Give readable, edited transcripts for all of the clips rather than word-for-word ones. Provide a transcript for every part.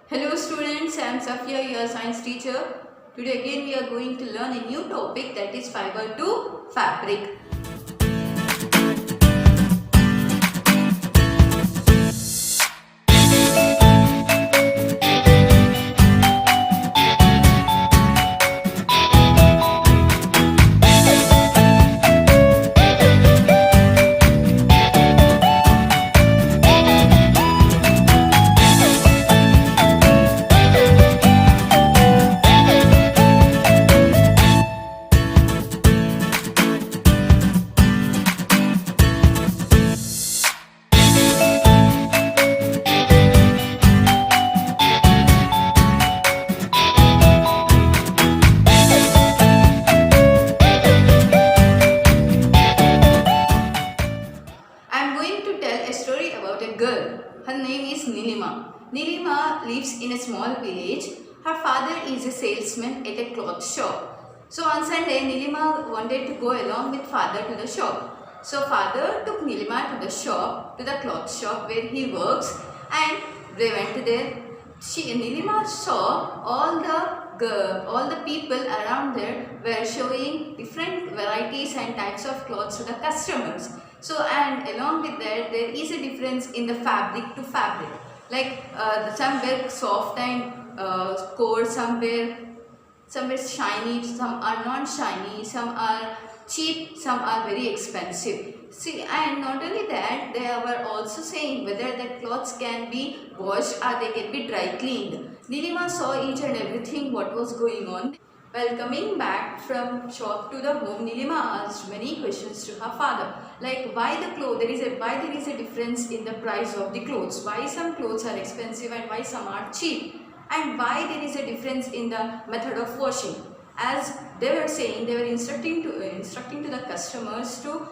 Hello students, I am Safia, your science teacher. Today again we are going to learn a new topic, that is fiber to fabric. I am going to tell a story about a girl. Her name is Nilima. Nilima lives in a small village. Her father is a salesman at a cloth shop. So on Sunday, Nilima wanted to go along with father to the shop. So father took Nilima to the shop, to the cloth shop where he works, and they went there. Nilima saw all the people around there were showing different varieties and types of clothes to the customers. So, and along with that, there is a difference in the fabric to fabric. Like some were soft and coarse, some were shiny, some are non-shiny, some are cheap, some are very expensive. See, and not only that, they were also saying whether the clothes can be washed or they can be dry cleaned. Nilima saw each and everything what was going on. While coming back from shop to the home, Nilima asked many questions to her father, like why there is a difference in the price of the clothes, why some clothes are expensive and why some are cheap, and why there is a difference in the method of washing. As they were saying, they were instructing to the customers to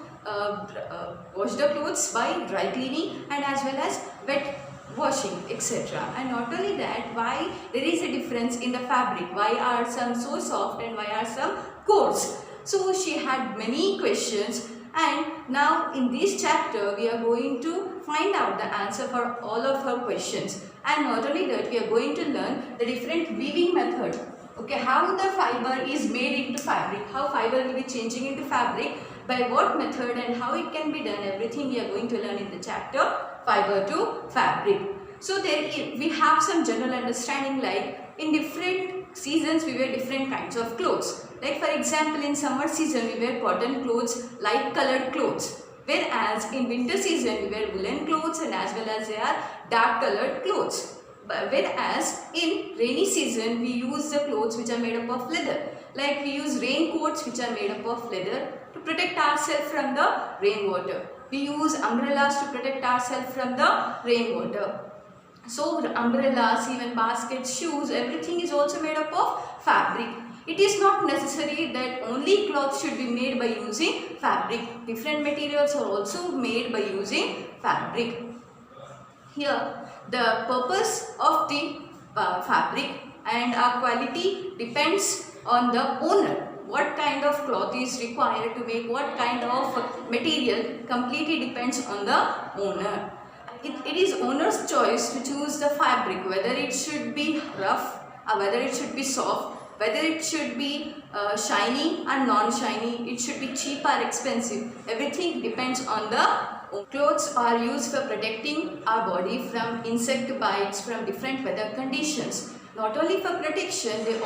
wash the clothes by dry cleaning and as well as wet washing, etc. And not only that, why there is a difference in the fabric, why are some so soft and why are some coarse. So she had many questions, and now in this chapter we are going to find out the answer for all of her questions. And not only that, we are going to learn the different weaving method. Okay, how the fiber is made into fabric, how fiber will be changing into fabric, by what method and how it can be done, everything we are going to learn in the chapter fiber to fabric. So we have some general understanding, like in different seasons we wear different kinds of clothes. Like for example, in summer season we wear cotton clothes, light colored clothes. Whereas in winter season we wear woolen clothes and as well as they are dark colored clothes. Whereas in rainy season we use the clothes which are made up of leather. Like we use raincoats which are made up of leather to protect ourselves from the rainwater. We use umbrellas to protect ourselves from the rainwater. So umbrellas, even baskets, shoes, everything is also made up of fabric. It is not necessary that only cloth should be made by using fabric. Different materials are also made by using fabric. Here, the purpose of the fabric and our quality depends on the owner. What kind of cloth is required to make what kind of material completely depends on the owner. It is owner's choice to choose the fabric, whether it should be rough or whether it should be soft, whether it should be shiny or non-shiny, it should be cheap or expensive. Everything depends on the clothes are used for protecting our body from insect bites, from different weather conditions. Not only for protection, they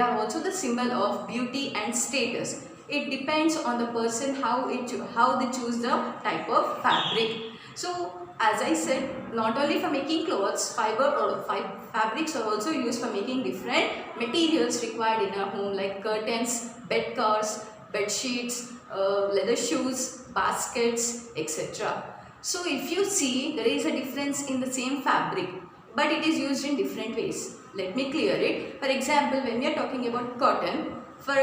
are also the symbol of beauty and status. It depends on the person how they choose the type of fabric. So as I said, not only for making clothes, fabrics are also used for making different materials required in our home, like curtains, bed covers, bed sheets, leather shoes, baskets, etc. So if you see, there is a difference in the same fabric, but it is used in different ways. Let me clear it. For example, when we are talking about cotton, for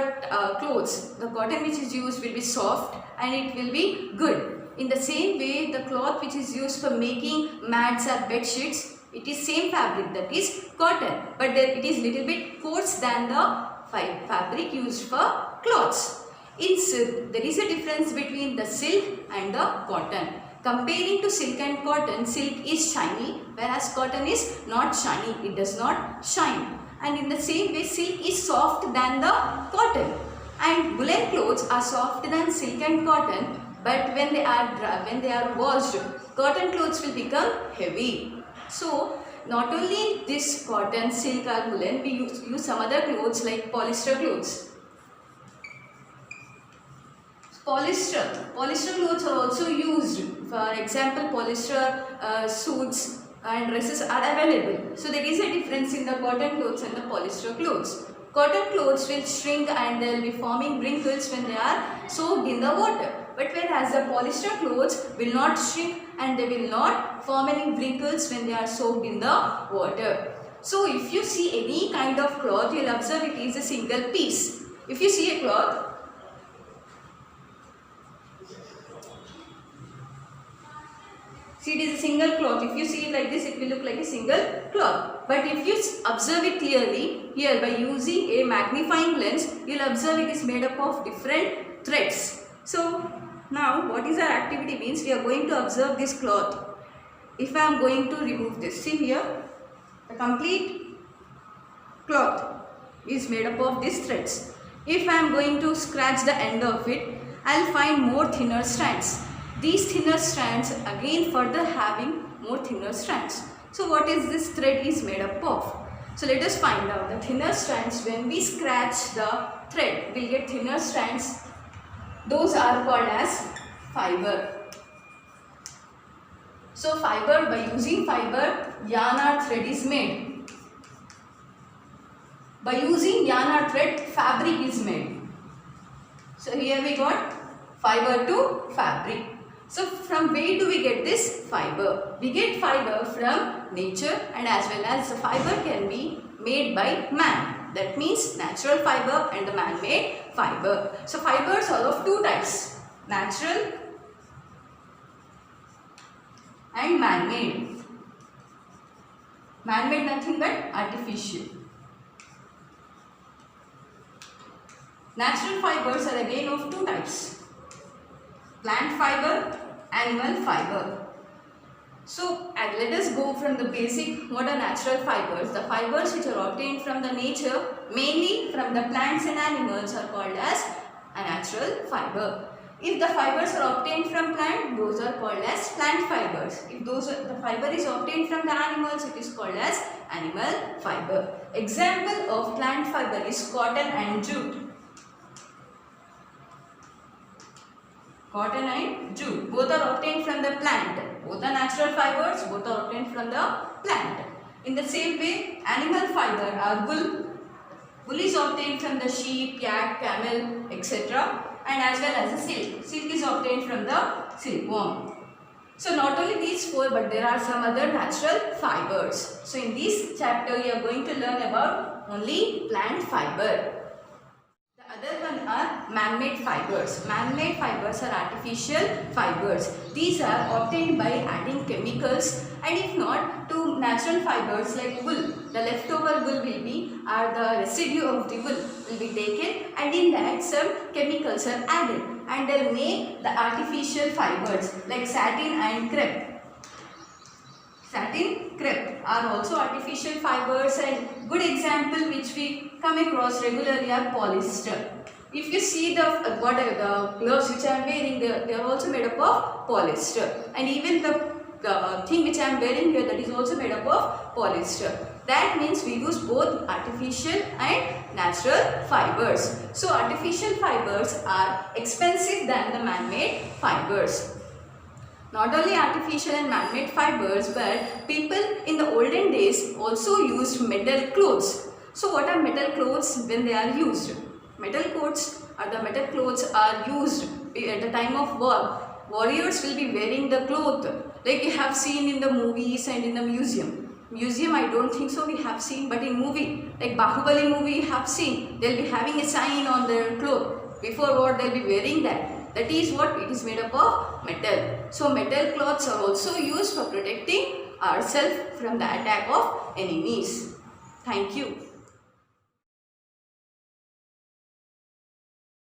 clothes, the cotton which is used will be soft and it will be good. In the same way, the cloth which is used for making mats or bed sheets, it is same fabric, that is cotton, but it is little bit coarse than the fabric used for clothes. In silk, there is a difference between the silk and the cotton. Comparing to silk and cotton, silk is shiny, whereas cotton is not shiny, it does not shine. And in the same way, silk is soft than the cotton. And woolen clothes are soft than silk and cotton, but when they are washed, cotton clothes will become heavy. So not only this cotton, silk or woolen, we use some other clothes like polyester clothes. Polyester clothes are also used. For example, polyester suits and dresses are available. So there is a difference in the cotton clothes and the polyester clothes. Cotton clothes will shrink and they will be forming wrinkles when they are soaked in the water. But whereas the polyester clothes will not shrink and they will not form any wrinkles when they are soaked in the water. So if you see any kind of cloth, you will observe it is a single piece. If you see a cloth, see, it is a single cloth. If you see it like this, it will look like a single cloth. But if you observe it clearly, here by using a magnifying lens, you will observe it is made up of different threads. So, now what is our activity means? We are going to observe this cloth. If I am going to remove this, see here, the complete cloth is made up of these threads. If I am going to scratch the end of it, I will find more thinner strands. These thinner strands again further having more thinner strands. So what is this thread is made up of? So let us find out the thinner strands. When we scratch the thread, we will get thinner strands. Those are called as fiber. So fiber, by using fiber, yarn or thread is made. By using yarn or thread, fabric is made. So here we got fiber to fabric. So from where do we get this fiber? We get fiber from nature, and as well as the fiber can be made by man. That means natural fiber and the man-made fiber. So fibers are of two types, natural and man-made. Man-made nothing but artificial. Natural fibers are again of two types, plant fiber, animal fiber. So let us go from the basic. What are natural fibers? The fibers which are obtained from the nature, mainly from the plants and animals, are called as a natural fiber. If the fibers are obtained from plant, those are called as plant fibers. If the fiber is obtained from the animals, it is called as animal fiber. Example of plant fiber is cotton and jute. Cotton and jute, both are obtained from the plant. Both are natural fibers, both are obtained from the plant. In the same way, animal fiber are wool. Wool is obtained from the sheep, yak, camel, etc. And as well as the silk. Silk is obtained from the silkworm. So not only these four, but there are some other natural fibers. So in this chapter, we are going to learn about only plant fiber. Other one are man-made fibers. Man-made fibers are artificial fibers. These are obtained by adding chemicals, and if not, to natural fibers like wool. The leftover wool will be, or the residue of the wool will be taken, and in that some chemicals are added, and they will make the artificial fibers like satin and crepe. Satin, crepe are also artificial fibers, and good example which we come across regularly are polyester. If you see the gloves which I am wearing, they are also made up of polyester, and even the thing which I am wearing here, that is also made up of polyester. That means we use both artificial and natural fibers. So artificial fibers are expensive than the man-made fibers. Not only artificial and man-made fibers, but people in the olden days also used metal clothes. So what are metal clothes when they are used? Metal clothes are used at the time of war. Warriors will be wearing the cloth like you have seen in the movies and in the museum. Museum I don't think so we have seen, but in movie like Bahubali movie you have seen, they will be having a sign on their cloth. Before war they will be wearing that. That is what it is made up of metal. So metal cloths are also used for protecting ourselves from the attack of enemies. Thank you.